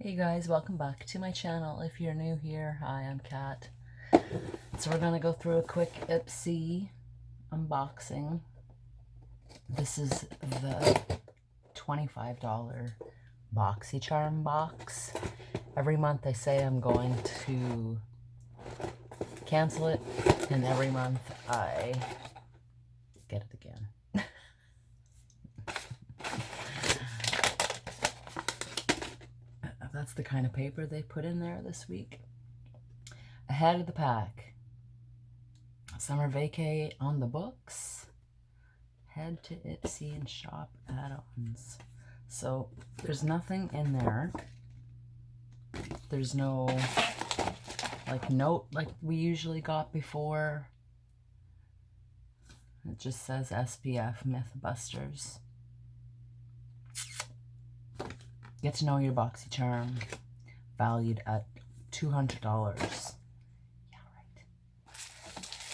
Hey guys, welcome back to my channel. If you're new here, hi, I'm Kat. So we're gonna go through a quick IPSY unboxing. This is the $25 Boxycharm box. Every month I say I'm going to cancel it, and every month I get it again. That's the kind of paper they put in there this week. Ahead of the pack. Summer vacay on the books. Head to IPSY and shop add-ons. So there's nothing in there. There's no note like we usually got before. It just says SPF Mythbusters. Get to know your Boxycharm, valued at $200. Yeah,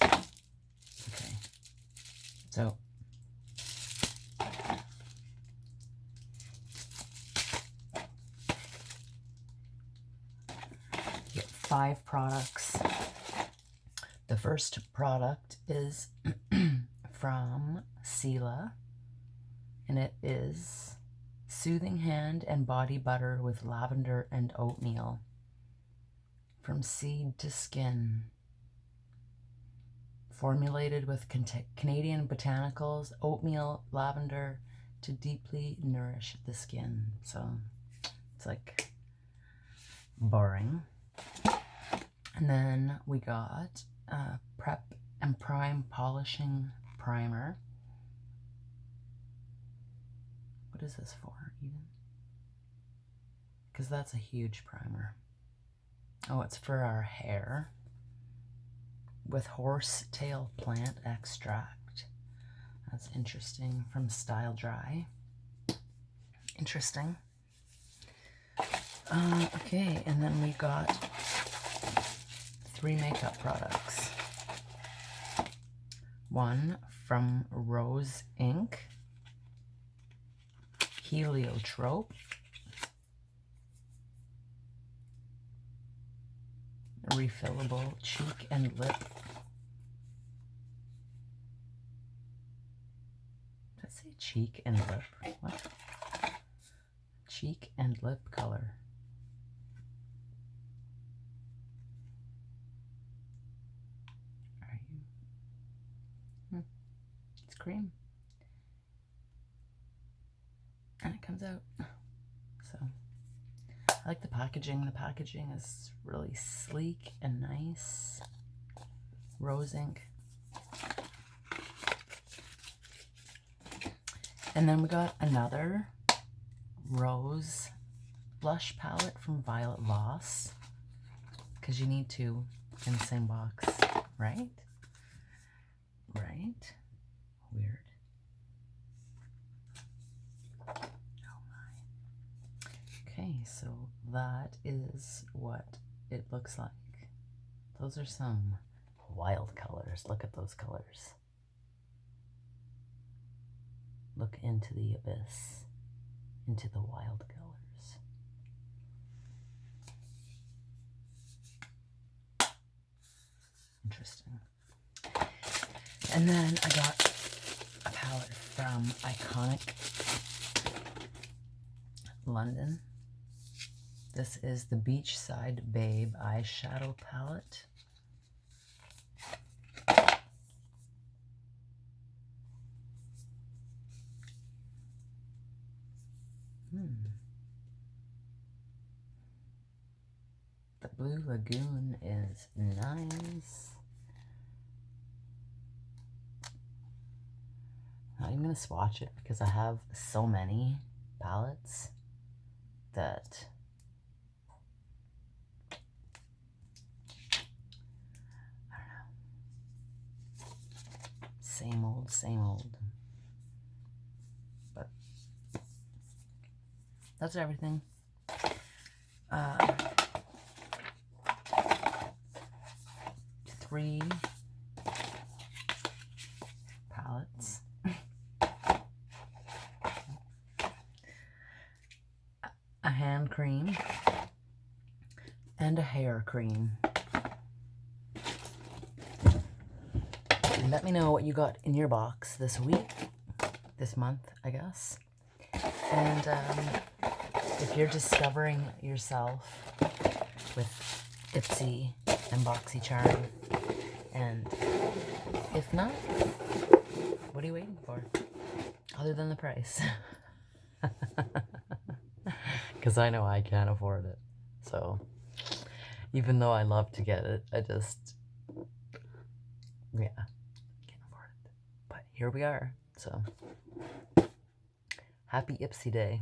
right. Okay. So you get 5 products. The first product is from Cela, and it is Soothing Hand and Body Butter with Lavender and Oatmeal. From seed to skin. Formulated with Canadian botanicals, oatmeal, lavender to deeply nourish the skin. So it's like boring. And then we got Prep and Prime Polishing Primer. What is this for, even? Because that's a huge primer. Oh, it's for our hair. With horsetail plant extract. That's interesting. From StyleDry. Interesting. Okay, and then we got 3 makeup products. One from Rose Inc. Heliotrope. Refillable cheek and lip. Did I say cheek and lip? What? Cheek and lip color. Are you? It's cream. And it comes out. So I like the packaging. The packaging is really sleek and nice. Rose ink. And then we got another rose blush palette from Voss. Because you need 2 in the same box, right? Right? Weird. Okay, so that is what it looks like. Those are some wild colors. Look at those colors. Look into the abyss, into the wild colors. Interesting. And then I got a palette from Iconic London. This is the Beachside Babe eyeshadow palette. The Blue Lagoon is nice. Not even going to swatch it because I have so many palettes that same old, same old. But that's everything. 3 palettes. a hand cream, and a hair cream. And let me know what you got in your box this week, this month, I guess. And if you're discovering yourself with IPSY and Boxycharm, and if not, what are you waiting for? Other than the price. Because I know I can't afford it. So, even though I love to get it, I just, yeah, can't afford it. But here we are. So, happy IPSY Day.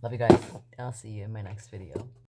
Love you guys. I'll see you in my next video.